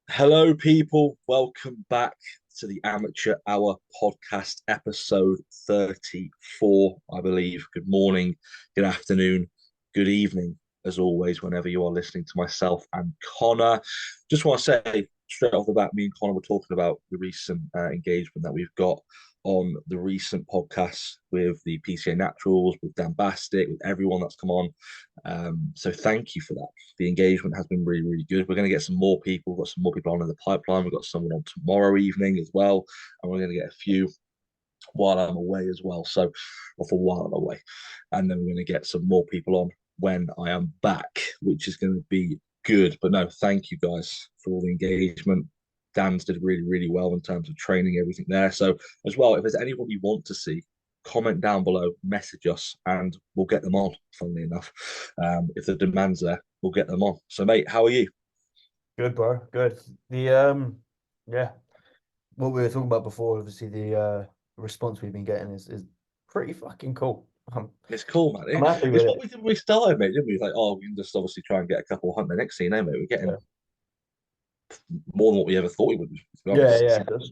Hello, people. Welcome back to the Amateur Hour podcast, episode 34, I believe. Good morning, good afternoon, good evening, as always, whenever you are listening to myself and Connor. Just want to say straight off the bat, me and Connor were talking about the recent engagement that we've got on the recent podcasts with the PCA Naturals, with Dan Bastic, with everyone that's come on. So thank you for that. The engagement has been really, really good. We're going to get some more people. We've got some more people on in the pipeline. We've got someone on tomorrow evening as well. And we're going to get a few while I'm away as well. So, or for while I'm away. And then we're going to get some more people on when I am back, which is going to be good. But no, thank you guys for all the engagement. Dan's did really, really well in terms of training, everything there. So, as well, if there's anyone you want to see, comment down below, message us, and we'll get them on. Funnily enough, if the demand's there, we'll get them on. So, mate, how are you? Good, bro. Good. Yeah, what we were talking about before, obviously the response we've been getting is pretty fucking cool. It's cool, man. I'm happy It's with what it. we did when we started, mate. Didn't we? Like, oh, we can just obviously try and get a couple hunt. The next thing you know, mate, we're getting Yeah, more than what we ever thought we would. To be yeah, honest,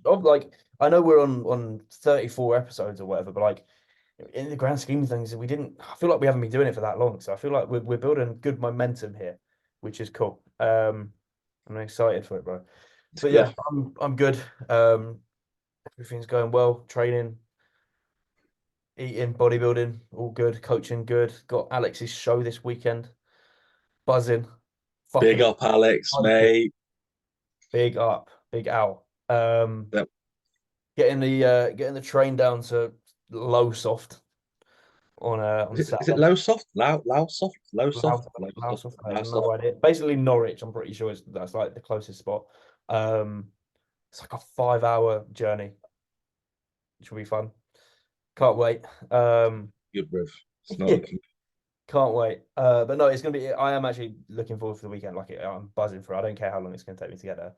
yeah. Like I know we're on 34 episodes or whatever, but like in the grand scheme of things, we didn't. I feel like we haven't been doing it for that long, so I feel like we're building good momentum here, which is cool. I'm excited for it, bro. it's But yeah, good. I'm good. Everything's going well. Training, eating, bodybuilding, all good. Coaching, good. Got Alex's show this weekend. Buzzing, Big fucking up, Alex, hyped. mate. Big up, big owl. Yep. Getting the train down to low soft on Is it Saturday. low soft, low soft, low soft, Low, low low soft, soft. I have low soft? no idea. Basically Norwich. I'm pretty sure that's like the closest spot. Um, it's like a 5 hour journey, which will be fun. Can't wait. Good, bruv. It's not Yeah, looking. can't wait. But no, it's gonna be. I am actually looking forward for the weekend. I'm buzzing for it. I don't care how long it's gonna take me to get there.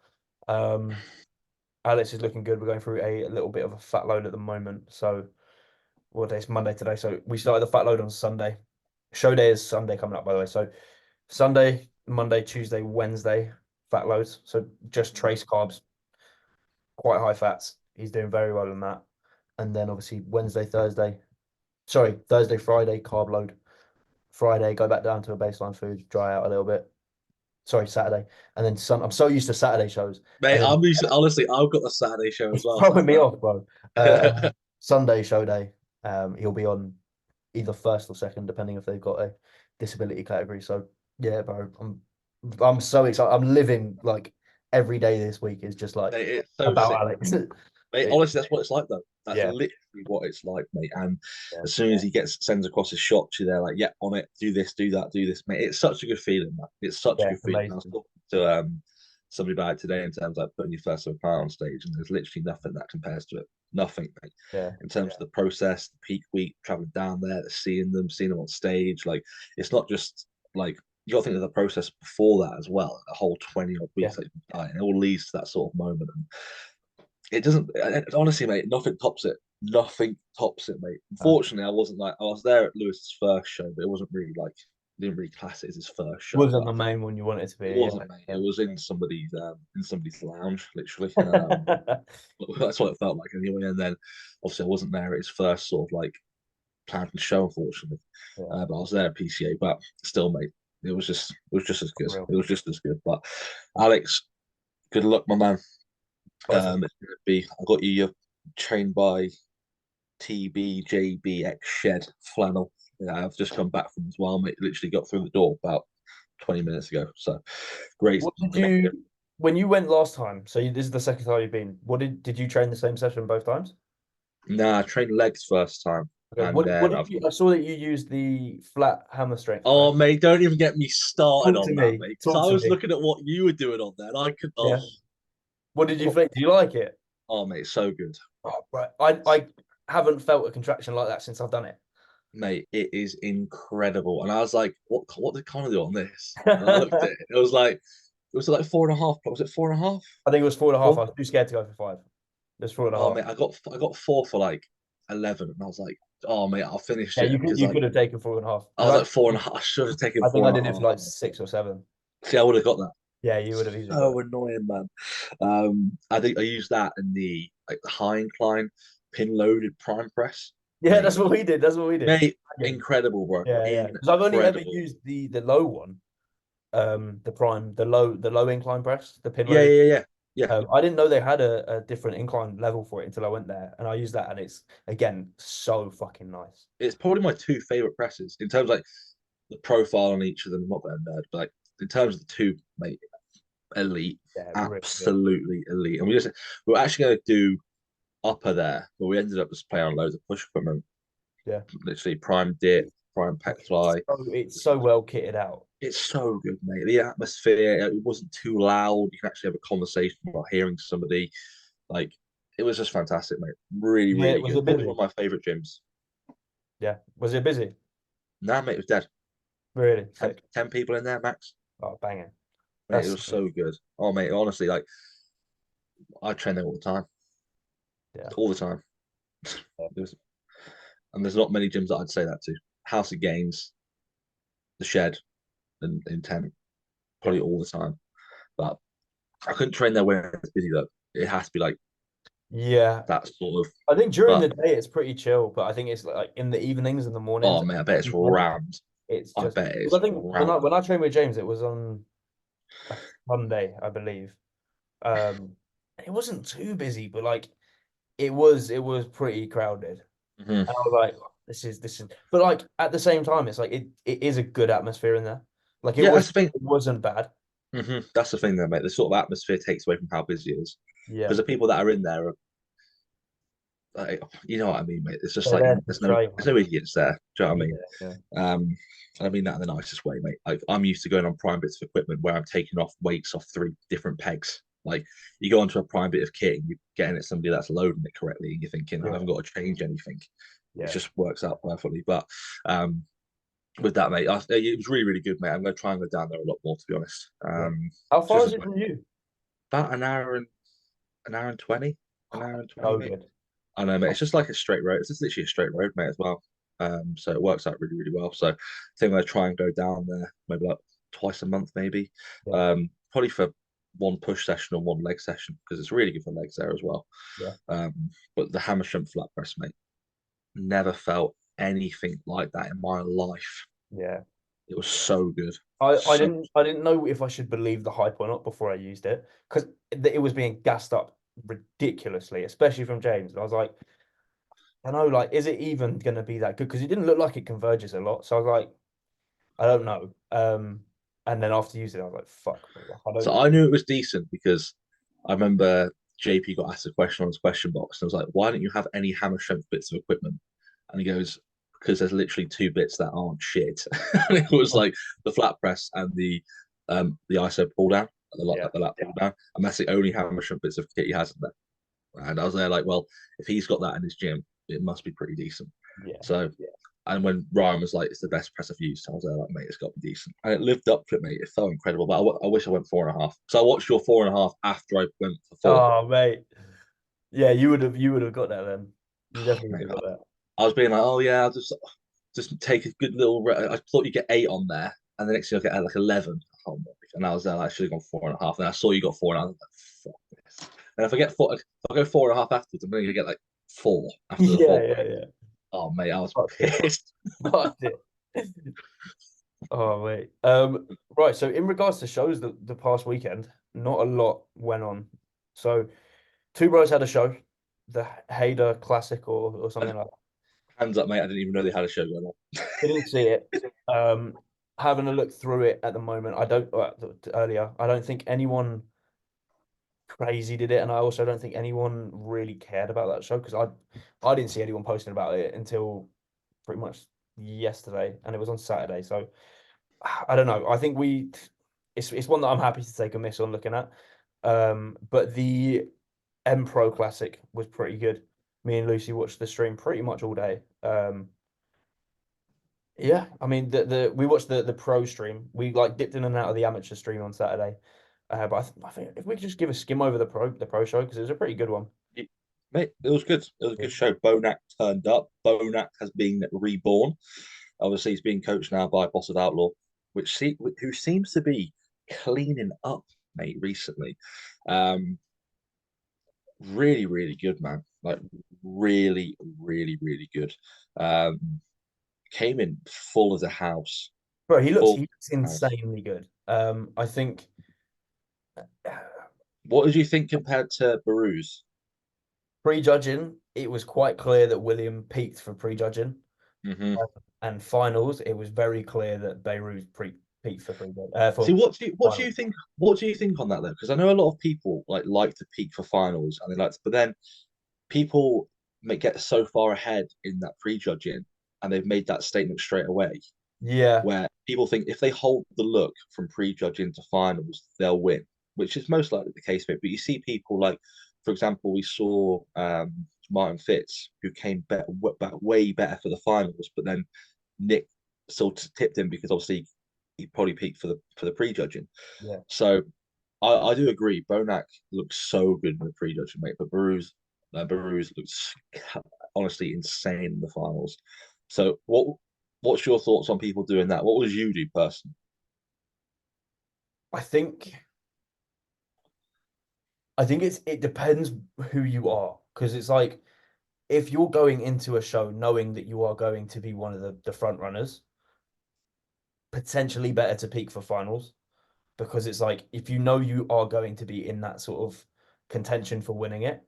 Um, Alex is looking good. We're going through a little bit of a fat load at the moment. So what day? It's Monday today. So we started the fat load on Sunday. Show day is Sunday coming up, by the way. So Sunday, Monday, Tuesday, Wednesday, fat loads. So just trace carbs, quite high fats. He's doing very well in that. And then obviously Wednesday, Thursday, sorry, Thursday, Friday, carb load. Friday, go back down to a baseline food, dry out a little bit. Sorry, Saturday. And then I'm so used to Saturday shows. Mate, And then honestly, I've got the Saturday show as it's well. throwing me off, bro. And then Sunday show day, he'll be on either first or second, depending if they've got a disability category. So yeah, bro, I'm so excited. I'm living like every day this week is just like Mate, it's so about sick. Alex. Mate, honestly, that's what it's like though. That's Yeah, literally what it's like, mate. And yeah, as soon as he gets sends across his shot to you, they're like, "Yeah, on it. Do this, do this, mate." It's such a good feeling, man. It's such a yeah, good it's feeling. I was amazing. talking to somebody about it today in terms of like, putting your first ever client on stage, and there's literally nothing that compares to it. Nothing, mate. Yeah, In terms of the process, the peak week, traveling down there, seeing them on stage, like it's not just like you got to think of the process before that as well. A whole 20 odd yeah, weeks that you've been, it all leads to that sort of moment. And it doesn't honestly, mate. Nothing tops it. Nothing tops it, mate. uh, Unfortunately, I wasn't like I was there at Lewis's first show, but it wasn't really like didn't really class it as his first show. wasn't But the main one you wanted to it be. wasn't, mate. It Yeah, was in somebody's lounge, literally. yeah. That's what it felt like anyway. And then obviously I wasn't there at his first sort of like planned show, unfortunately. Yeah, But I was there at PCA, but still, mate. It was just as good. real. It was just as good. But Alex, good luck, my man. Buzzing. It's gonna be. I got you your trained by TBJBX Shed flannel. Yeah, I've just come back from as well, mate. Literally got through the door about 20 minutes ago. So great. What did you when you went last time? So this is the second time you've been. What did you train the same session both times? Nah, I trained legs first time. Okay. And What then did I've you? I saw that you used the flat hammer strength, right? oh mate, don't even get me started Talk to on that, me. mate. Because Talk I to was me. looking at what you were doing on there and I could Yeah. What did you oh, think? Do you like it? oh mate, so good. Oh, right. I haven't felt a contraction like that since I've done it. Mate, it is incredible. And I was like, what did Connor do on this? And I looked at it, it was like four and a half. Was it four and a half? I think it was 4.5. Four? I was too scared to go for five. It was four and a Oh half. mate, I got four for like 11, and I was like, oh mate, I'll finish Yeah, it you could because you like could have taken 4.5 I because was like four and a half. I should have taken I think four I and a did it for half. like 6 or 7. See, I would have got that. Yeah, you would have easily got So it. annoying, man. I think I used that in the high incline pin loaded prime press, Yeah, mate. that's what we did. That's what we did. Mate, Again. incredible, bro. Yeah, yeah. Because I've only ever Incredible. used the low one, the prime, the low incline press, the pin Yeah, loaded. yeah, yeah, yeah. I didn't know they had a different incline level for it until I went there, and I used that, and it's again so fucking nice. It's probably my two favorite presses in terms of like the profile on each of them. Not that I'm nerd, but like in terms of the two, mate, elite, Yeah, really good. absolutely elite. And we were actually going to do upper there, but we ended up just playing on loads of push equipment, Yeah, literally prime dip, prime pec fly. it's so well kitted out. It's so good, mate. The atmosphere, it wasn't too loud. You can actually have a conversation while hearing somebody. Like, it was just fantastic, mate. Really, Yeah, really was good. it Probably one busy? of my favorite gyms. Yeah, was it busy? Nah, mate, it was dead. Really 10, sick. 10 people in there, max. Oh, banging. Mate, it That's was so good. Oh, mate, honestly, like, I train there yeah. all the time. It was, and there's not many gyms that I'd say that to. House of Games, the Shed, and Intent, Yeah. probably all the time. But I couldn't train there when it's busy though. It has to be like Yeah. that sort of. I think during But the day it's pretty chill, but I think it's like in the evenings and the mornings, oh man, I bet it's rammed. it's I just bet because it's I think rammed. when I trained with James, it was on a Sunday, I believe. Um, it wasn't too busy, but like it was pretty crowded. Hmm. And I was like, this is but like at the same time, it's like it is a good atmosphere in there. Like Yeah, that's the thing. it wasn't bad. That's the thing, though, mate. The sort of atmosphere takes away from how busy it is Yeah. because the people that are in there are, like, you know what I mean, mate. It's just They're like there to train, there's man. no idiots there. Do you know what I Yeah, mean? yeah. And I mean that in the nicest way, mate. Like I'm used to going on prime bits of equipment where I'm taking off weights off three different pegs. Like you go onto a prime bit of kit and you're getting at somebody that's loading it correctly, and you're thinking, I haven't Yeah. got to change anything. It Yeah. just works out perfectly. But um, with that, mate, it was really, really good, mate. I'm going to try and go down there a lot more, to be honest. Yeah. How It's far just is it from you? about an hour and 20, an hour and 20, So mate. good. I know, mate. It's just like a straight road. It's just literally a straight road, mate, as well. So it works out really, really well. So I think I'm gonna try and go down there maybe like twice a month, maybe. Yeah. Probably for one push session or one leg session because it's really good for legs there as well. Yeah. Um, but the hammer strength flat press, mate, never felt anything like that in my life. Yeah. It was so good. I So didn't know if I should believe the hype or not before I used it because it was being gassed up ridiculously, especially from James. And I was like, I know, like, is it even going to be that good? Because it didn't look like it converges a lot. So I was like, I don't know. And then after using it, I was like, fuck, bro, like, I so don't. I knew it was decent because I remember JP got asked a question on his question box and I was like, why don't you have any hammer strength bits of equipment? And he goes, because there's literally two bits that aren't shit. And it was like the flat press and the ISO pull down, Yeah, the lat pull down. And that's the only hammer strength bits of kit he has in there. And I was there like, well, if he's got that in his gym, it must be pretty decent. yeah, So and when Ryan was like, it's the best press I've used, I was there like, mate, it's got to be decent. And it lived up to it, mate. It felt incredible. But I wish I went 4.5. So I watched your 4.5 after I went for four. oh, mate. Yeah, you would have got that then. You definitely would Mate, have got that. I was being like, oh yeah, I'll just take a good little. I thought you get 8 on there, and the next thing I get like 11. Oh, and I was there, like, I should have gone 4.5. And I saw you got 4, and I was like, fuck this. And if I get 4, if I go 4.5 afterwards, I'm going to get like 4 after the Yeah, 4. yeah, yeah. Oh, mate, I was Fucked it. pissed. Fucked it. Oh, wait. Right. So in regards to shows the past weekend, not a lot went on. So Two Bros had a show, the Hader Classic or something like that. Hands up, mate. I didn't even know they had a show going on. Didn't see it. Um, Having a look through it at the moment, I don't earlier. I don't think anyone crazy did it, and I also don't think anyone really cared about that show because I didn't see anyone posting about it until pretty much yesterday, and it was on Saturday. So I don't know. I think it's one that I'm happy to take a miss on looking at. But the Empro Classic was pretty good. Me and Lucy watched the stream pretty much all day. Yeah, I mean the we watched the pro stream. We like dipped in and out of the amateur stream on Saturday. But I think if we could just give a skim over the pro show because it was a pretty good one. Mate, it was good. It was a Yeah. good show. Bonac turned up. Bonac has been reborn. Obviously, he's being coached now by Boss of Outlaw, who seems to be cleaning up, mate, recently. Um, really, really good, man. Like really, really, really good. Um, came in full of the house, Bro, he looks full he looks house. insanely good. I think What did you think compared to Baruz? prejudging, it was quite clear that William peaked for prejudging. Hmm. And finals, it was very clear that Beirut peaked for See, for what do finals. you think? What do you think on that though? Because I know a lot of people like to peak for finals, and they like to, but then people may get so far ahead in that prejudging, and they've made that statement straight away, Yeah, where people think if they hold the look from prejudging to finals, they'll win, which is most likely the case. But you see people like, for example, we saw Martin Fitz, who came way better for the finals, but then Nick sort of tipped him because obviously he probably peaked for the prejudging. yeah. So I do agree. Bonac looks so good in the prejudging, mate, but Baruz looks honestly insane in the finals. So what's your thoughts on people doing that? What would you do personally? I think it depends who you are because it's like if you're going into a show knowing that you are going to be one of the front runners, potentially better to peak for finals because it's like if you know you are going to be in that sort of contention for winning it,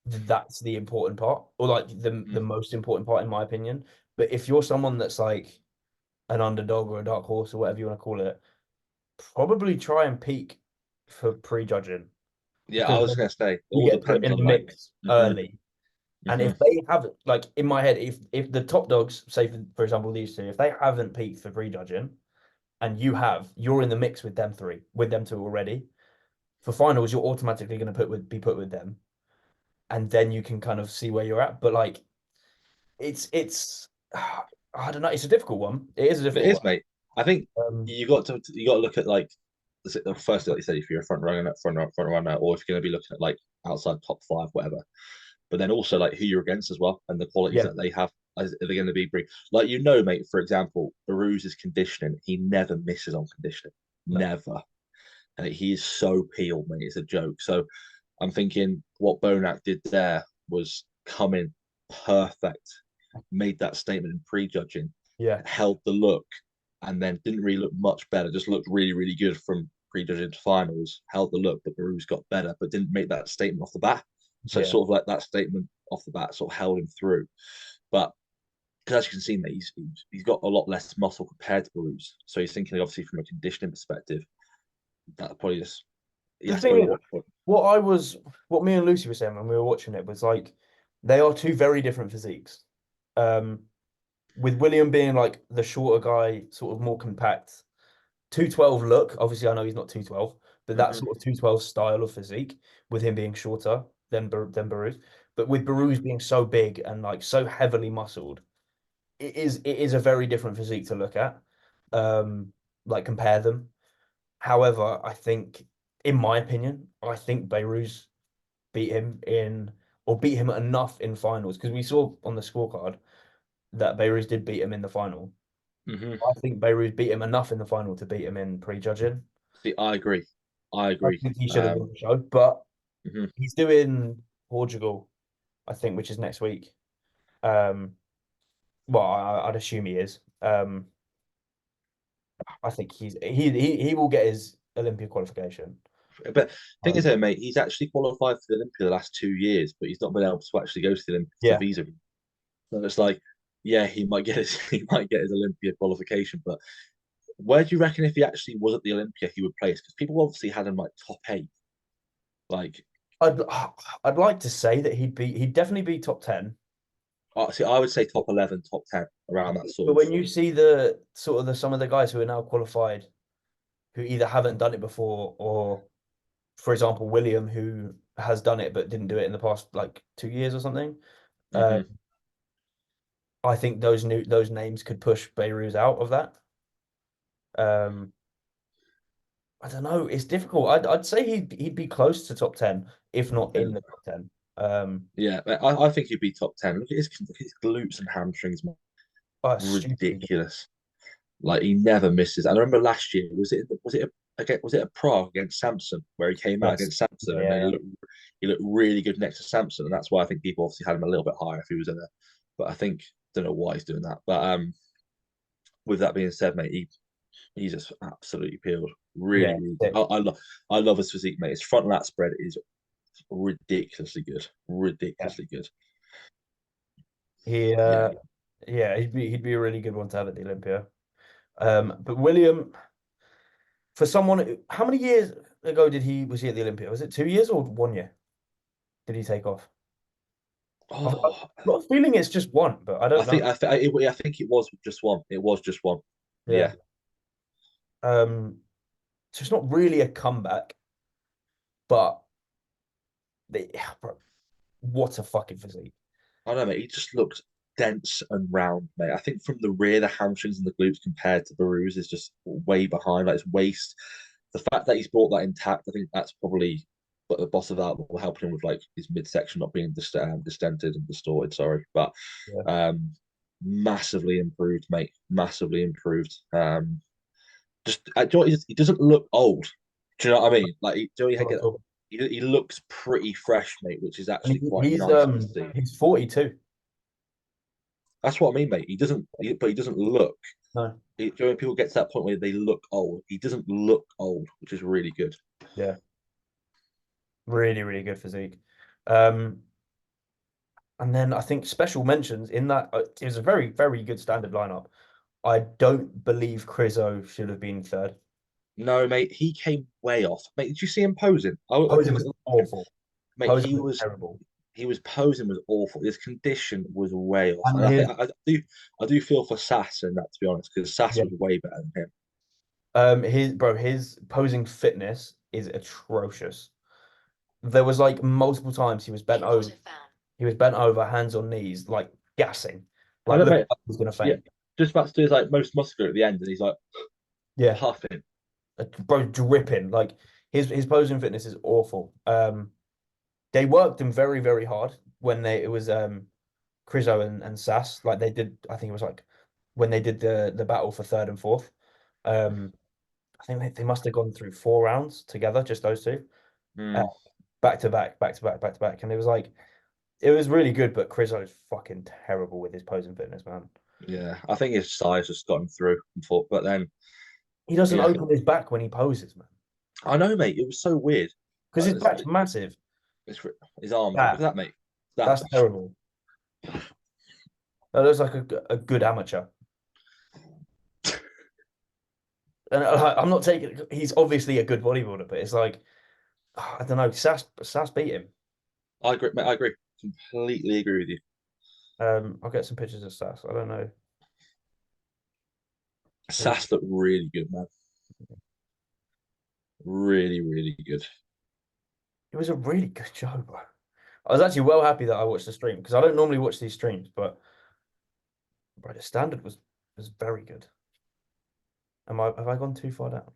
that's the important part or like the Mm. most important part in my opinion. But if you're someone that's like an underdog or a dark horse or whatever you want to call it, probably try and peak for prejudging Yeah, I because was then gonna say it you all get put depends in the on like. mix Hmm. early. And Hmm. if they haven't, like in my head, if the top dogs, say for example these two, if they haven't peaked for prejudging, and you're in the mix with them three, with them two already. For finals, you're automatically going to be put with them, and then you can kind of see where you're at. But like, it's I don't know. It's a difficult one. It is a It difficult is, one. mate. I think Um, you got to look at like first, like you said, if you're a front runner, or if you're going to be looking at like outside top five, whatever. But then also like who you're against as well, and the qualities yeah, that they have. Are they going to be like mate? For example, Baruz's conditioning. He never misses on conditioning. no, Never. He is so peeled, mate. It's a joke. So I'm thinking what Bonac did there was come in perfect, made that statement in prejudging, yeah, held the look, and then didn't really look much better. Just looked really, really good from prejudging to finals. Held the look, but Baruz got better, but didn't make that statement off the bat. So yeah. sort of like that statement off the bat sort of held him through. But because as you can see, mate, he's got a lot less muscle compared to Baruz. So he's thinking obviously from a conditioning perspective, that probably just The that's thing probably is, what. what I was, what me and Lucy were saying when we were watching it was like they are two very different physiques. Um, with William being like the shorter guy, sort of more compact, 212 look. Obviously, I know he's not 212, but that Hmm. sort of 212 style of physique with him being shorter than Baruz. But with Baruz being so big and like so heavily muscled, it is a very different physique to look at. Like compare them. However, I think, in my opinion, I think Beirut beat him in or beat him enough in finals because we saw on the scorecard that Beirut did beat him in the final. Hmm. I think Beirut beat him enough in the final to beat him in prejudging. See, I agree. I I agree. think he should have won the show, but Mhm. he's doing Portugal, I think, which is next week. Um, well, I'd assume he is. I think he will get his Olympia qualification. But thing is, Um, though, mate, he's actually qualified for the Olympia the last 2 years, but he's not been able to actually go to the Olympics to yeah, visa. So it's like, yeah, he might get his he might get his Olympia qualification, but where do you reckon if he actually was at the Olympia he would place? Because people obviously had him like top eight. Like, I'd I'd like to say that he'd definitely be top 10. see, I would say top 11, top 10, around that But sort of. when you see the sort of some of the guys who are now qualified who either haven't done it before or, for example, William who has done it but didn't do it in the past like 2 years or something. Uh, Hmm. I think those names could push Beirut out of that. Um, I don't know. It's difficult. I'd say he'd be close to top 10, if not in the top 10. Yeah, I think he'd be top 10. Look at his glutes and hamstrings, man. Oh, it's stupidly good. Ridiculous. Like he never misses. I remember last year, was it again, was it a Prague against Samson where he came out Yes. against Samson and then Yeah. he looked really good next to Samson, and that's why I think people obviously had him a little bit higher if he was in there. But I think don't know why he's doing that. But with that being said, mate, he's just absolutely peeled. Yeah. Really, really good. Sick. I love his physique, mate. His front lat spread is ridiculously good. Yeah. Ridiculously good. He Yeah. yeah, he'd be a really good one to have at the Olympia. But William, for someone how many years ago was he at the Olympia? Was it 2 years or 1 year? Did he take off? I've Oh, got a feeling it's just one, but I don't know. I think it was just one. It was just one. Yeah. Yeah. So it's not really a comeback, but bro, what a fucking physique. I don't know, mate. He just looked dense and round, mate. I think from the rear, the hamstrings and the glutes compared to Baru's is just way behind. Like his waist, the fact that he's brought that intact, I think that's probably but the boss of that will help him with like his midsection not being distended and distorted. Sorry, but Yeah. um, massively improved, mate. Massively improved. Just he doesn't look old. Do you know what I mean? Like, Not at all. he looks pretty fresh, mate, which is And actually quite nice to see. he's 42. That's what I mean, mate. But he doesn't look. No. When people get to that point where they look old, he doesn't look old, which is really good. Yeah. Really, really good physique. Um, and then I think special mentions in that it was a very, very good standard lineup. I don't believe Crizzo should have been third. No, mate, he came way off. Mate, did you see him posing? I Posing did, was awful. mate, Posing was terrible. he was posing was awful. His condition was way off, And and his I do feel for Sass in that, to be honest, because Sass yeah, was way better than him. his posing fitness is atrocious. There was like multiple times he was bent over. He was bent over, hands on knees, like gassing, I like don't, looking mate. like he was gonna Yeah, faint. just about to do his like most muscular at the end, and he's like Yeah, puffing. bro, dripping. Like his posing fitness is awful. They worked him very, very hard when it was Crizzo and Sass. Like they did, I think it was like when they did the battle for third and fourth. Um, I think they must have gone through 4 rounds together, just those two, uh, Mm, back to back, back to back, back to back, and it was really good. But Crizzo's fucking terrible with his posing fitness, man. yeah, I think his size just got him through, but then He doesn't yeah, open his back when he poses, man, I know, mate. It was so weird. because his back's massive. It's his arms. Look That at that, mate. That that's terrible. That looks like a good amateur. And I'm not taking. He's obviously a good bodybuilder, but it's like I don't know. Sass beat him. I agree, mate. I agree. Completely agree with you. I'll get some pictures of Sass. I don't know. Sass looked really good, man. Really, really good. It was a really good show, bro. I was actually well happy that I watched the stream because I don't normally watch these streams, but bro, the standard was very good. Have I gone too far down?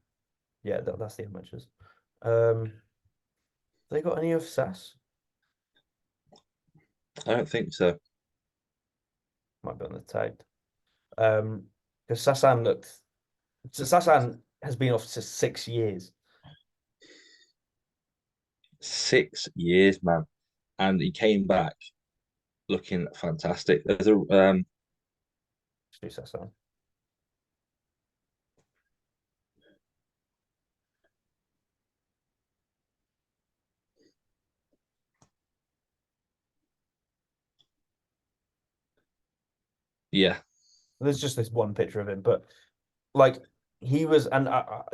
Yeah, that's the amateurs. Have they got any of Sass? I don't think so. Might be on the tagged. Because Sassan has been off for 6 years. 6 years, man, and he came back looking fantastic. There's a Do Sassan. yeah, There's just this one picture of him, but like he was, and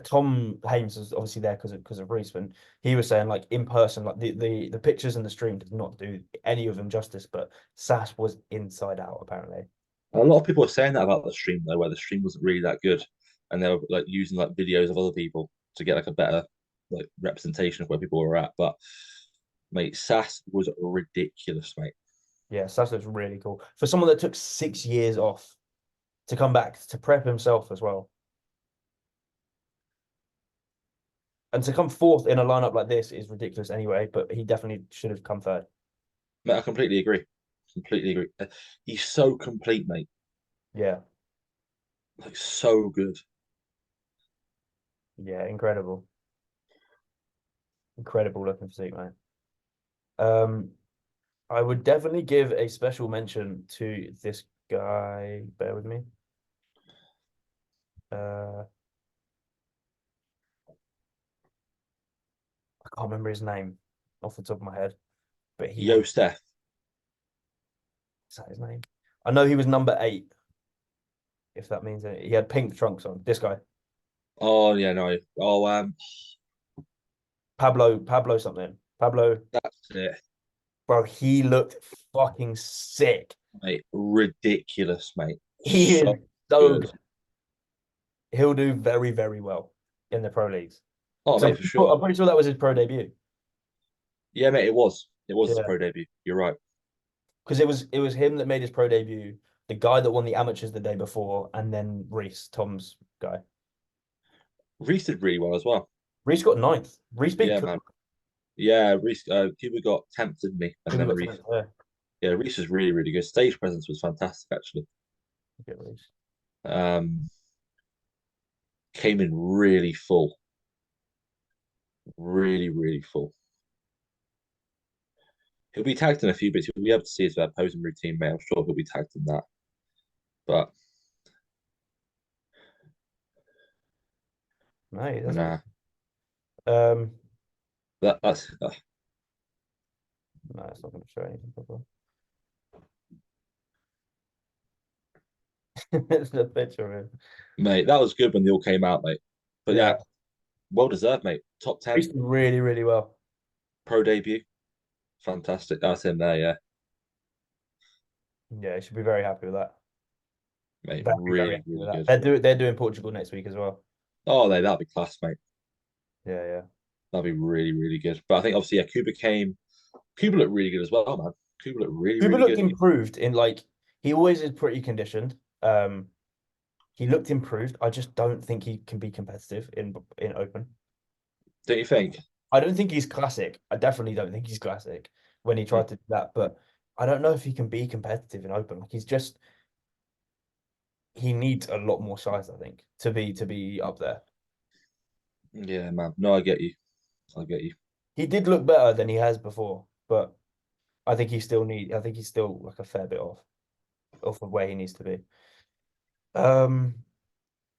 Tom Hames was obviously there because of Reese, and he was saying like in person, like the pictures and the stream did not do any of them justice, but Sass was inside out apparently. a lot of people are saying that about the stream though, where the stream wasn't really that good, and they were like using like videos of other people to get like a better like representation of where people were at. But mate, Sass was ridiculous, mate. Yeah, Sass looks really cool for someone that took 6 years off to come back to prep himself as well. And to come fourth in a lineup like this is ridiculous anyway, but he definitely should have come third. Mate, I completely agree. Completely agree. He's so complete, mate. Yeah. Like so good. Yeah, incredible. Incredible looking physique, mate. Um, I would definitely give a special mention to this guy. Bear with me. Uh, I can't remember his name off the top of my head, but he Yo, had, Steph. is that his name? I know he was number 8, if that means anything. He had pink trunks on. This guy, Oh yeah, no. Oh Pablo something. Pablo, that's it, bro, he looked fucking sick. mate. Ridiculous, mate. He So is so good. good. He'll do very, very well in the pro leagues. Oh, Because mate, for sure. I'm pretty sure that was his pro debut. Yeah, mate, it was. It was his Yeah. pro debut. You're right. Because it was him that made his pro debut, the guy that won the amateurs the day before, and then Reese, Tom's guy. Reece did really well as well. Reese got ninth. Reese beat Yeah, man. Cooper. Yeah, Reece. Cuba got 10th, didn't he? And Cooper then got Reece. 10th. Yeah. Yeah, Reece was really, really good. Stage presence was fantastic, actually. Okay, Reese. Um, Came in really full, really, really full. He'll be tagged in a few bits. You'll be able to see his posing routine, mate. I'm sure he'll be tagged in that. But No, he doesn't. nah, Um, that's no, it's not going to show anything proper. It's the picture of him. mate. That was good when they all came out, mate. But Yeah. yeah, well deserved, mate. Top Reese 10 did really, really well. pro debut. Fantastic. That's him there, yeah, Yeah, he should be very happy with that. mate. Very, very Really, happy with really that. good. They're doing Portugal next week as well. Oh, that'd be class, mate. Yeah, yeah. That'd be really, really good. But I think obviously, yeah, Cuba came. Cuba looked really good as well, man. Cuba looked really, Cooper really looked good. improved in like he always is pretty conditioned. He looked improved. I just don't think he can be competitive in open. Don't you think? I don't think he's classic. I definitely don't think he's classic when he Hmm. tried to do that, but I don't know if he can be competitive in open. Like he needs a lot more size, I think, to be up there. Yeah, man. No, I get you. I get you. He did look better than he has before, but I think he's still like a fair bit off of where he needs to be. Um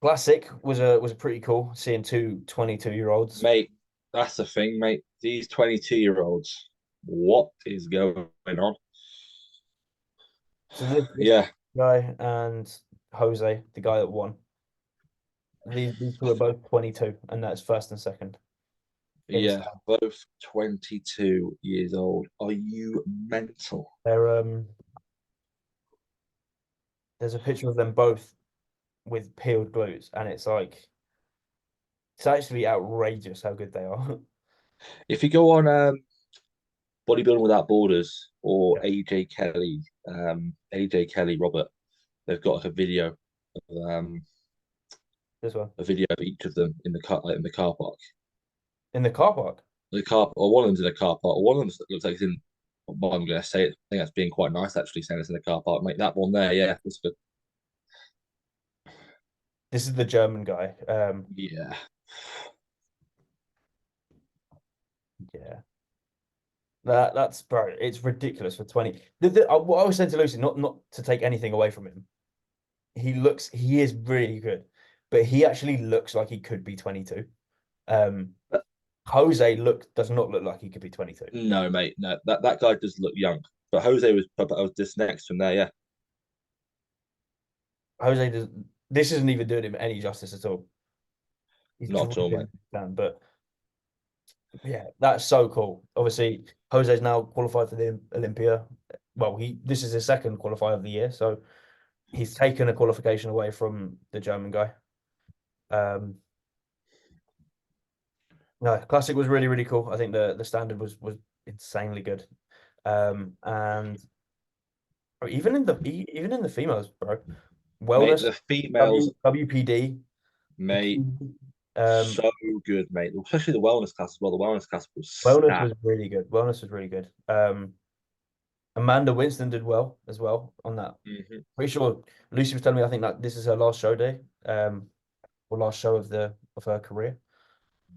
Classic was a pretty cool seeing two 22-year-olds. Mate, that's the thing, mate. These 22-year-olds, what is going on? So this Yeah, guy and Jose, the guy that won, these two are both 22, and that's first and second in yeah, style. both 22 years old. Are you mental? There's a picture of them both with peeled glutes, and it's actually outrageous how good they are. If you go on Bodybuilding Without Borders or Yeah, AJ Kelly, Robert, they've got like this one a video of each of them in the car, like in the car park. in the car park. The car, or one of them's in a car park, or one of them looks like it's in. Well, I'm going to say it. I think that's being quite nice, actually, saying it's in a car park. Mate, that one there, yeah, that's good. This is the German guy. Yeah, Yeah, that's bro. It's ridiculous for 20. What I was saying to Lucy, not to take anything away from him, he is really good, but he actually looks like he could be 22. Um, But Jose does not look like he could be 22. no, mate, no, that guy does look young. But Jose was, but I was just next to him there, yeah, Jose does. This isn't even doing him any justice at all. He's not at all, dripping mate. down, but yeah, that's so cool. Obviously, Jose's now qualified for the Olympia. Well, he this is his second qualifier of the year, so he's taken a qualification away from the German guy. Um, no, classic was really really cool. I think the standard was insanely good. And even in the females, bro, Mate, wellness, the females, WPD, mate, um, so good, mate. Especially the wellness class as well. The wellness class was wellness was stacked. really good. Wellness was really good. Amanda Winston did well as well on that. Hmm. Pretty sure Lucy was telling me I think that this is her last show day, or last show of her career.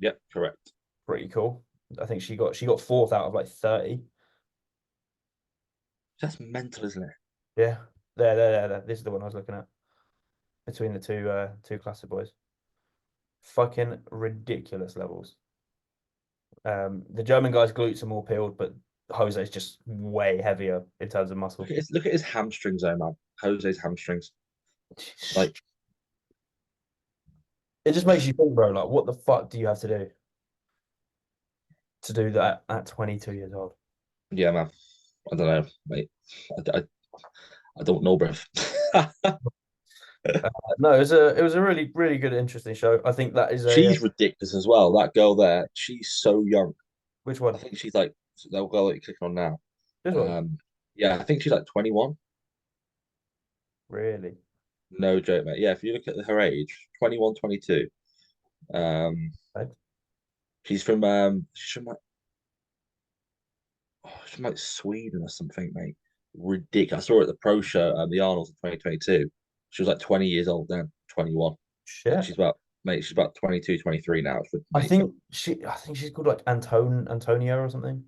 Yep, correct. Pretty cool. I think she got fourth out of like 30. That's mental, isn't it? Yeah. There. This is the one I was looking at between the two classic boys. Fucking ridiculous levels. The German guy's glutes are more peeled, but Jose's just way heavier in terms of muscle. Look at his hamstrings, though, man. Jose's hamstrings. Like, It just makes you think, bro, like what the fuck do you have to do that at 22 years old? yeah, man. I don't know, mate. I don't know, bruv. No, it was a really, really good, interesting show. I think that is a She's ridiculous as well. That girl there, she's so young. which I one? think she's like the girl that you're clicking on now. This one. Um, yeah, I think she's like 21. Really? No joke, mate. Yeah, if you look at her age, 21, 22. Um, Right. she's from like Sweden or something, mate. Ridiculous. I saw her at the pro show, the Arnold's in 2022. She was like 20 years old then, 21. And Shit. she's about 22, 23 now. I Mate, think she's called like Antonia or something.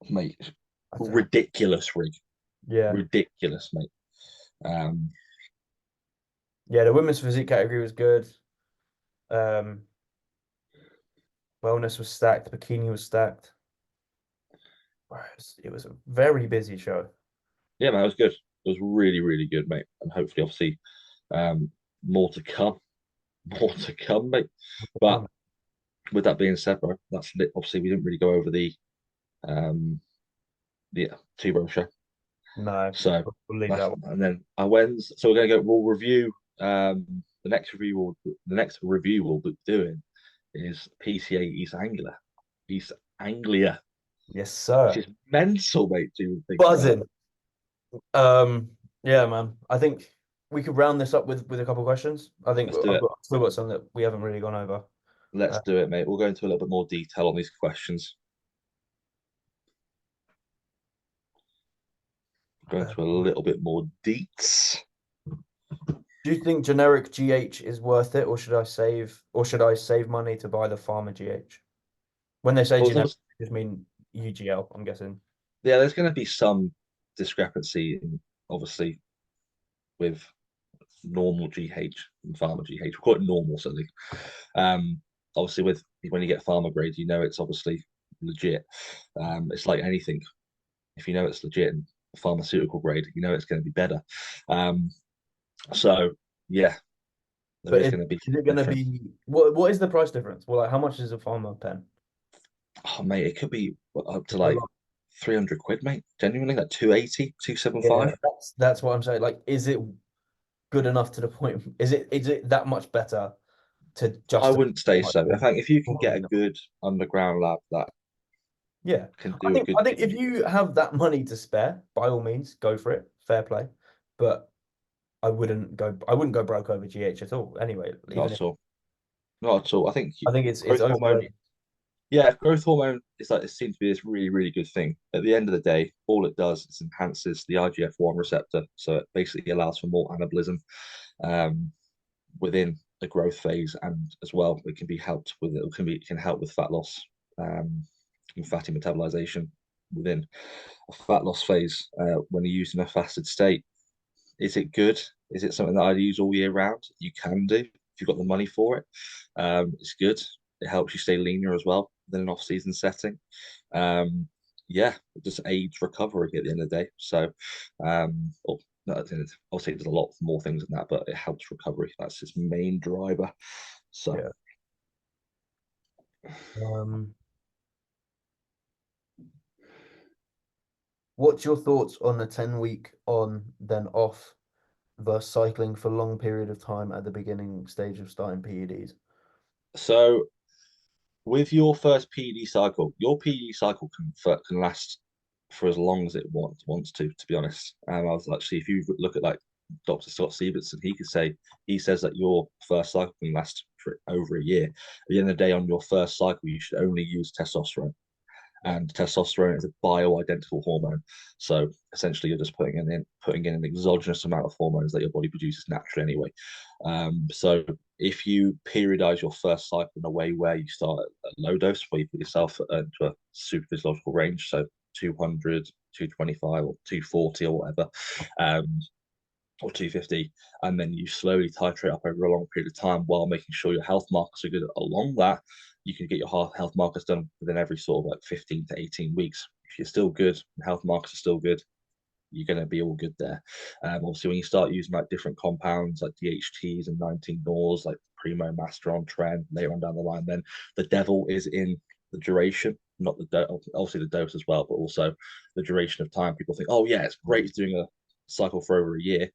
mate, I don't know. ridiculous rig. Yeah. Ridiculous, mate. Um, Yeah, the women's physique category was good. Um, wellness was stacked, bikini was stacked. It was a very busy show. yeah, man, it was good. It was really, really good, mate. And hopefully, obviously, um, more to come. More to come, mate. But with that being said, bro, obviously we didn't really go over um the two-bro show. No, So we'll leave that's that one. and then our wins. So we're gonna go. We'll review the next review we'll be doing is PCA East Anglia, Yes, which sir. is mental, mate. To even think about. Buzzing. Yeah, man. I think we could round this up with a couple of questions. I think Let's do it. still got some that we haven't really gone over. Let's Uh, do it, mate. We'll go into a little bit more detail on these questions. Go into a little bit more deets. do you think generic GH is worth it, or should I save money to buy the Pharma GH? When they say Well, generic, they just mean UGL, I'm guessing. yeah, there's going to be some discrepancy, obviously, with normal GH and pharma GH. We call it normal, certainly. Obviously, with when you get pharma grade, you know it's obviously legit. It's like anything. If you know it's legit and pharmaceutical grade, you know it's going to be better. Um, so yeah, there But is going to be is it a going to difference. be what is the price difference? Well, like how much is a Pharma pen? Oh, mate, it could be up to A like lot. 300 quid, mate. Genuinely, like 280, Yeah, 275. that's what I'm saying. Like, is it good enough to the point? Is it that much better to I justify? wouldn't say Like, so. I think if you can get probably a not. good underground lab that Yeah, can I do a think good I think if thing, you have that money to spare, by all means, go for it. Fair play, but I wouldn't go broke over GH at all. Anyway, not even if at all. Not at all. I think I think it's growth hormone, overrated. yeah, growth hormone is like it seems to be this really, really good thing. At the end of the day, all it does is enhances the IGF-1 receptor. So it basically allows for more anabolism um, within the growth phase, and as well, it can help with fat loss and fatty metabolization within a fat loss phase when you're used in a fasted state. Is it good? Is it something that I'd use all year round? You can do if you've got the money for it. It's good. It helps you stay leaner as well than an off-season setting. Um, yeah, it just aids recovery at the end of the day. So, well, no, obviously it does a lot more things than that, but it helps recovery. That's its main driver. So, Yeah. Um, what's your thoughts on a 10-week on then off versus cycling for long period of time at the beginning stage of starting PEDs? so with your first PED cycle, your PED cycle can last for as long as it wants to be honest. I was actually, if you look at like Dr. Scott Severson, he says that your first cycle can last for over a year. At the end of the day, on your first cycle, you should only use testosterone. and testosterone is a bioidentical hormone. So essentially, you're just putting in an exogenous amount of hormones that your body produces naturally anyway. So if you periodize your first cycle in a way where you start at a low dose, where you put yourself into a super physiological range, so 200, 225, or 240 or whatever, or 250, and then you slowly titrate up over a long period of time while making sure your health markers are good along that, you can get your health markers done within every sort of like 15 to 18 weeks. If you're still good, health markers are still good, you're going to be all good there. Obviously, when you start using like different compounds like DHTs and 19-nors, like Primo, Masteron, Tren, later on down the line, then the devil is in the duration, not obviously the dose as well, but also the duration of time. People think, oh yeah, it's great doing a cycle for over a year,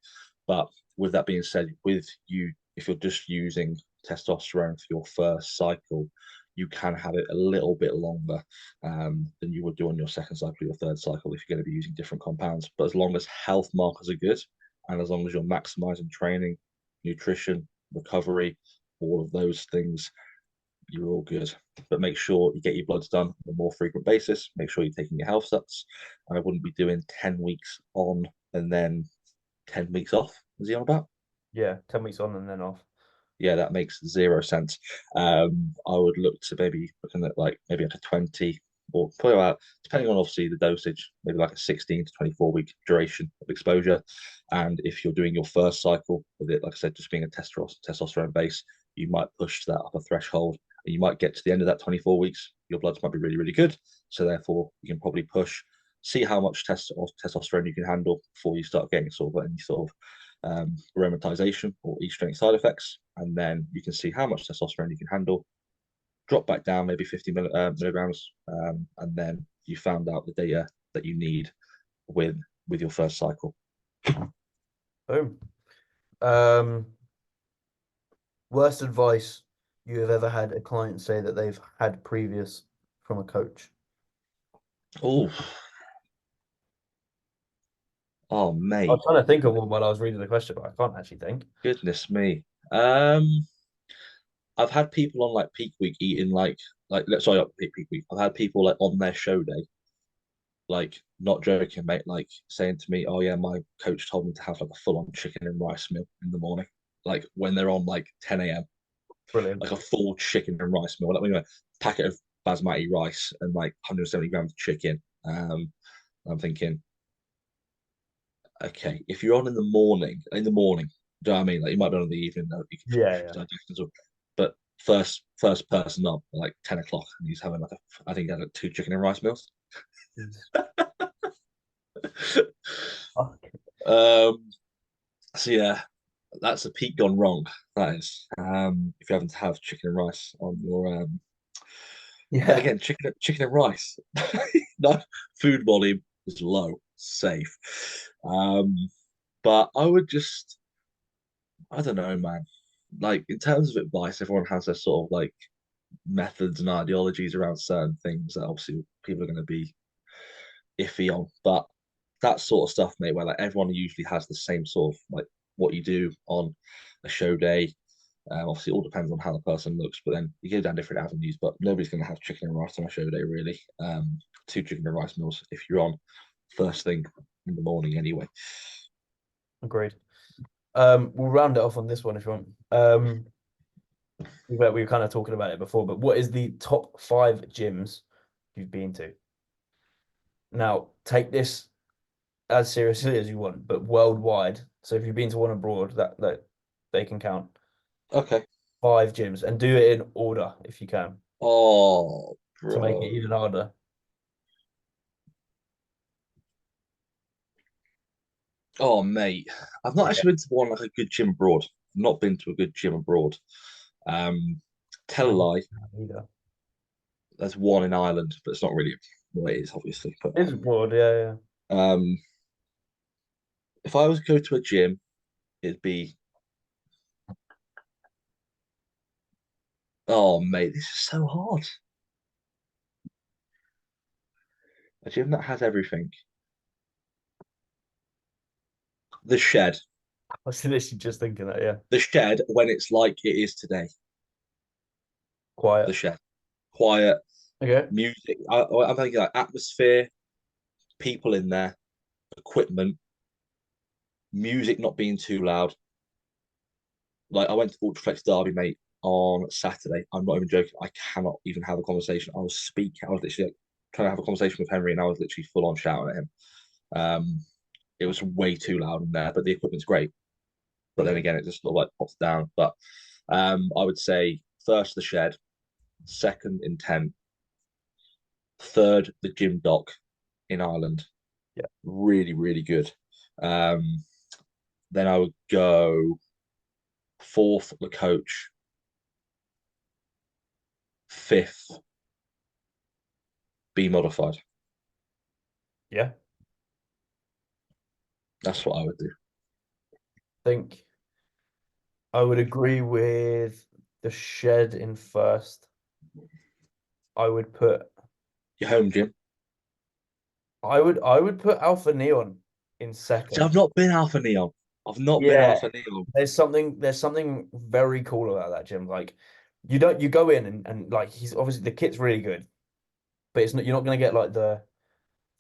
but with that being said, with you, if you're just using testosterone for your first cycle, you can have it a little bit longer than you would do on your second cycle or your third cycle if you're going to be using different compounds. But as long as health markers are good, and as long as you're maximizing training, nutrition, recovery, all of those things, you're all good. But make sure you get your bloods done on a more frequent basis. Make sure you're taking your health stats. I wouldn't be doing 10 weeks on and then 10 weeks off. Is he on about? Yeah, 10 weeks on and then off. Yeah, that makes zero sense. I would look to maybe looking at like maybe like a 20 or probably about, depending on obviously the dosage, maybe like a 16 to 24 week duration of exposure. And if you're doing your first cycle with it, like I said, just being a testosterone base, you might push that up a threshold and you might get to the end of that 24 weeks. Your bloods might be really, really good. So therefore, you can probably push, see how much testosterone you can handle before you start getting sort of any sort of aromatization or estrogenic side effects, and then you can see how much testosterone you can handle. Drop back down maybe 50 milligrams, and then you found out the data that you need with your first cycle. Boom. Worst advice you have ever had a client say that they've had previous from a coach? Oh, oh, I was mate, trying to think of one while I was reading the question, but I can't actually think. goodness me. I've had people on like peak week eating like sorry, not peak week. I've had people like on their show day, like not joking, mate, like saying to me, "Oh yeah, my coach told me to have like a full-on chicken and rice meal in the morning," like when they're on like 10 a.m., Brilliant. like a full chicken and rice meal, like a packet of basmati rice and like 170 grams of chicken. I'm thinking, okay, if you're on in the morning, do you know what I mean? Like you might be on in the evening, though, you can Yeah, finish your yeah. digestion as well. But first person up, like 10 o'clock, and he's having like I think he had like two chicken and rice meals. Jeez. Um, so yeah, that's a peak gone wrong. That is. If you're having to have chicken and rice on your but Yeah. again, chicken and rice. No, food volume is low, safe. Um, but I would just I don't know, man. Like in terms of advice, everyone has their sort of like methods and ideologies around certain things that obviously people are going to be iffy on. But that sort of stuff, mate, where like everyone usually has the same sort of like what you do on a show day. Obviously, it all depends on how the person looks, but then you go down different avenues. But nobody's going to have chicken and rice on a show day, really. Two chicken and rice meals if you're on first thing in the morning, anyway. Agreed. We'll round it off on this one if you want. We were kind of talking about it before, but what is the top 5 gyms you've been to? Now, take this as seriously as you want, but worldwide. So if you've been to one abroad, that they can count Okay. 5 gyms and do it in order if you can Oh, to make it bro. even harder. Oh, mate. I've not Yeah, actually been to one like a good gym abroad. I've not been to a good gym abroad. Um, tell a I don't lie. know either. There's one in Ireland, but it's not really what it is, obviously. But It's abroad, yeah, yeah. um, if I was to go to a gym, it'd be oh, mate, this is so hard. A gym that has everything. The shed. I was literally just thinking that, yeah. The shed when it's like it is today. The Quiet. shed. Quiet. Okay. Music. I'm thinking like atmosphere, people in there, equipment, music not being too loud. Like I went to Ultraflex Derby, mate, on Saturday. I'm not even joking. I cannot even have a conversation. I was speaking. I was literally like, trying to have a conversation with Henry, and I was literally full on shouting at him. Um, it was way too loud in there, but the equipment's great. But then Okay. again, it just sort of like pops down. But I would say first the shed, second intent, third the gym dock in Ireland. Yeah. Really, really good. Um, then I would go fourth the coach, fifth be modified. Yeah. That's what I would do. Think I would agree with the shed in first. I would put Your home gym. I would put Alpha Neon in See, I've second. not been Alpha Neon. I've not been Yeah, Alpha Neon. there's something very cool about that gym. Like you go in and like he's obviously the kit's really good, but it's not you're not gonna get like the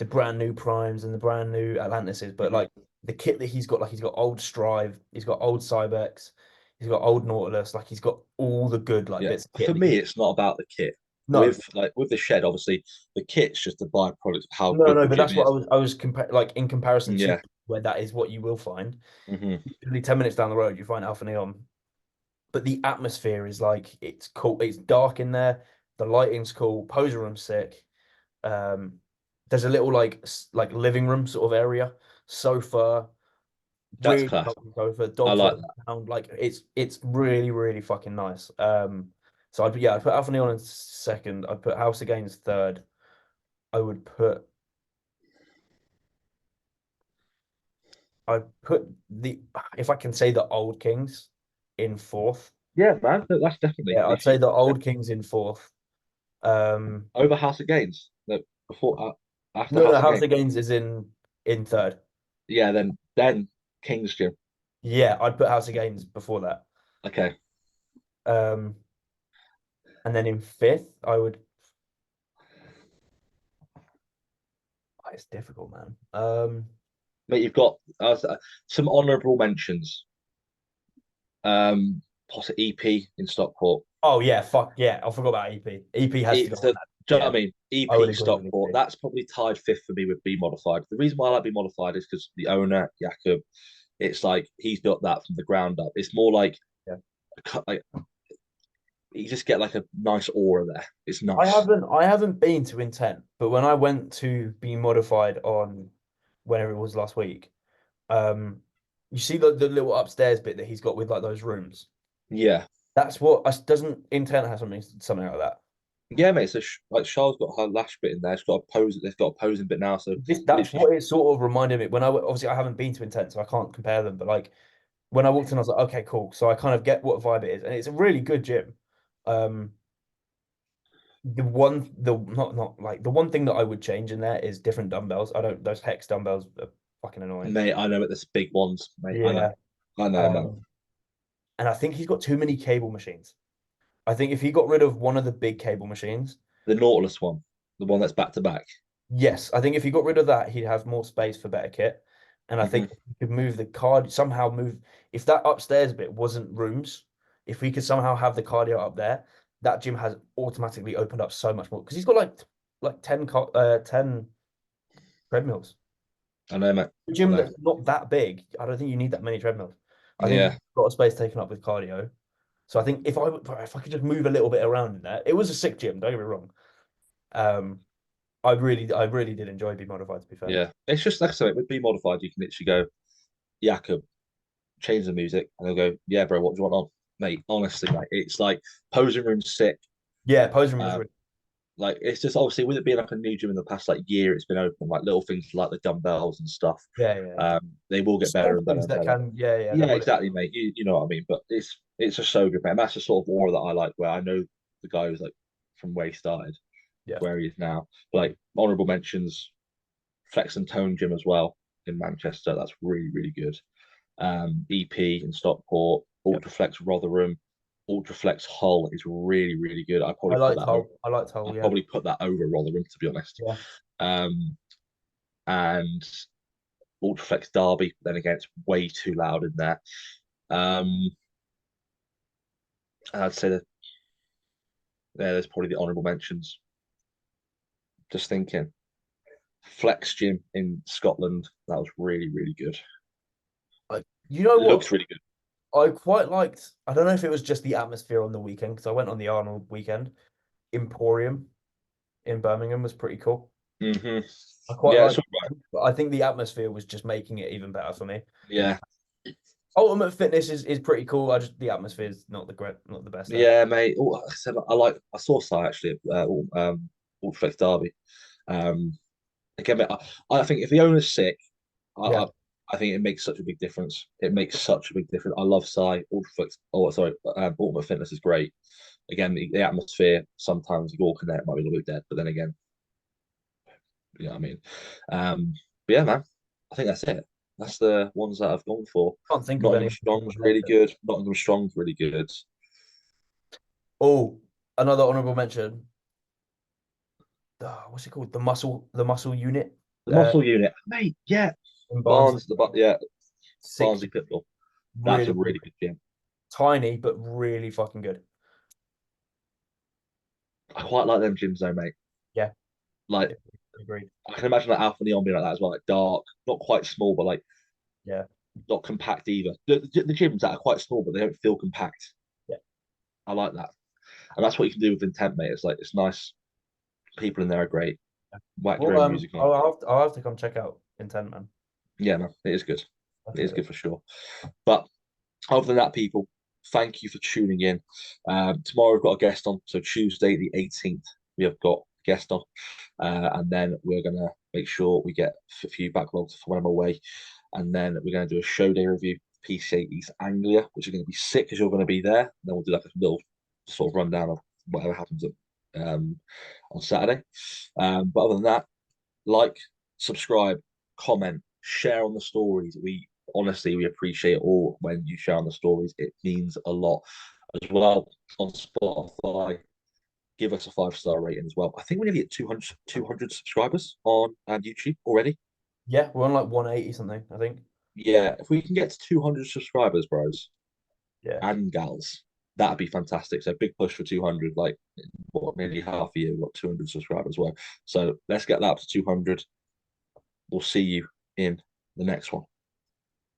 brand new primes and the brand new Atlantises, but Mhm. like the kit that he's got, like he's got old Strive, he's got old Cybex, he's got old Nautilus, like he's got all the good like Yeah. bits of For kit that me, you it's not about the kit. no. With the shed, obviously, the kit's just a byproduct of how No, good no, the but gym that's what is. I was like in comparison to Yeah. where that is what you will find. Hmm. Literally 10 minutes down the road, you find Alpha Neon. But the atmosphere is like it's cool. It's dark in there. The lighting's cool. Poser room's sick. Um, there's a little like living room sort of area, sofa, That's really class. comfy sofa, I dog like floating that. around. Like it's really really fucking nice. So I'd put Alpha Neon in second. I'd put House of Gains third. I would put I'd put the if I can say the Old Kings in fourth. Yeah, man. That's definitely Yeah, I'd if say you the Old Kings in fourth. Um, over House of Gains. No, before after no, House no, of House Gains. of Gains is in third. Yeah, then King's Gym. Yeah, I'd put House of Gains before that. Okay. Um, and then in fifth, I would. Oh, it's difficult, man. Mate, you've got some honourable mentions. Possibly EP in Stockport. Oh yeah, fuck yeah, I forgot about EP. EP has to go It's on a, that. do you know Yeah, what I mean? I would EP agree with Stockport. EP. That's probably tied fifth for me with B Modified. The reason why I like B Modified is because the owner, Jakob, it's like he's built that from the ground up. It's more Yeah, like you just get like a nice aura there. It's I nice. haven't I haven't been to Intent, but when I went to be modified on whenever it was last week, um, you see the little upstairs bit that he's got with like those rooms. Yeah. That's what us doesn't Intent have something like that. Yeah, mate. So like Charles got her lash bit in there. She's got a pose. They've got a posing bit now. So That's literally, what it sort of reminded me when obviously I haven't been to Intent, so I can't compare them. But like when I walked in, I was like, okay, cool. So I kind of get what vibe it is, and it's a really good gym. Um, the one thing that I would change in there is different dumbbells. I don't those hex dumbbells are fucking annoying. mate. I know it. There's big ones, mate. I know. Yeah. I know, man. Um, and I think he's got too many cable machines. I think if he got rid of one of the big cable machines, The Nautilus one, the one that's back to back. yes, I think if he got rid of that, he'd have more space for better kit. And I think Hmm. if he could move the card, somehow move, if that upstairs bit wasn't rooms, if we could somehow have the cardio up there, that gym has automatically opened up so much more. Because he's got like 10 treadmills. I know, mate. A I gym know. that's not that big, I don't think you need that many treadmills. I think he's Yeah. got a space taken up with cardio. So I think if I could just move a little bit around in there, it was a sick gym, don't get me wrong. Um, I really did enjoy being modified to be fair. Yeah. It's just like I said, with B Modified, you can literally go, Jakob, change the music. And they'll go, yeah, bro, what do you want on? Mate, honestly, mate, it's like posing room's sick. Yeah, posing room was Um, really like it's just obviously with it being like a new gym in the past like year, it's been open, like little things like the dumbbells and stuff. yeah. They will get better Small and better things and that better. can, yeah, Yeah, that will. exactly, mate. You know what I mean? But it's just so good, man. That's the sort of aura that I like where I know the guy who's like from where he started, Yeah, where he is now. Like honorable mentions, Flex and Tone Gym as well in Manchester. That's really, really good. EP in Stockport, yeah, Ultraflex Rotherham. Ultraflex Hull is really, really good. I I probably put liked that over. Hull. I liked Hull. I Yeah. probably put that over Rotherham, to be honest. Yeah. Um, and Ultraflex Derby, then again, it's way too loud in there. Um, I'd say that there's probably the honourable mentions. Just thinking, Flex Gym in Scotland, that was really, really good. You know It what? looks really good. I quite liked. I don't know if it was just the atmosphere on the weekend because I went on the Arnold weekend. Emporium in Birmingham was pretty cool. Hmm. I quite Yeah, it's liked all right. it, but I think the atmosphere was just making it even better for me. Yeah, Ultimate Fitness is pretty cool. I just the atmosphere is not the great, not the best there. yeah, mate. Oh, like I said, I saw Si actually at Ultraflex Derby. Um, again, mate, I think if the owner's sick, I, Yeah, I I think it makes such a big difference. It makes such a big difference. I love Psy. Ultraflex. Oh, sorry. Ultimate Fitness is great. Again, the atmosphere. Sometimes you walk in there, it might be a little bit dead, but then again, you know what I mean. But yeah, man. I think that's it. That's the ones that I've gone for. can't think of any Nottingham Strong's honorable really mention. good. Nottingham Strong's really good. Oh, another honorable mention. What's it called? The muscle unit. The muscle unit, mate. Yeah, In Barnsley, Yeah, sick, Barnsley Pitbull. That's a really, really really good gym. tiny but really fucking good. I quite like them gyms though, mate. Yeah, Like yeah, agreed. I can imagine like Alpha Neon being like that as well, like dark, not quite small, but like Yeah, not compact either. The gyms that are quite small, but they don't feel compact. yeah. I like that, and that's what you can do with Intent, mate. It's like it's nice. People in there are great. Whack your Well, own music on. I'll have to come check out Intent, man. Yeah, man, it is good. It is Definitely. good for sure. But other than that, people, thank you for tuning in. Tomorrow we've got a guest on. So Tuesday the 18th, we have got a guest on. And then we're going to make sure we get a few backlogs for when I'm away. And then we're going to do a show day review, PCA East Anglia, which is going to be sick because you're going to be there. And then we'll do like a little sort of rundown of whatever happens on Saturday. But other than that, like, subscribe, comment, share on the stories. We appreciate it all when you share on the stories. It means a lot as well. On Spotify, give us a 5-star rating as well. I think we're nearly at 200 subscribers on YouTube already. Yeah, we're on like 180 something, I think. Yeah, if we can get to 200 subscribers, bros Yeah. and gals, that'd be fantastic. So big push for 200. Like what, nearly half a year, we've got 200 subscribers. Well, so let's get that up to 200. We'll see you in the next one.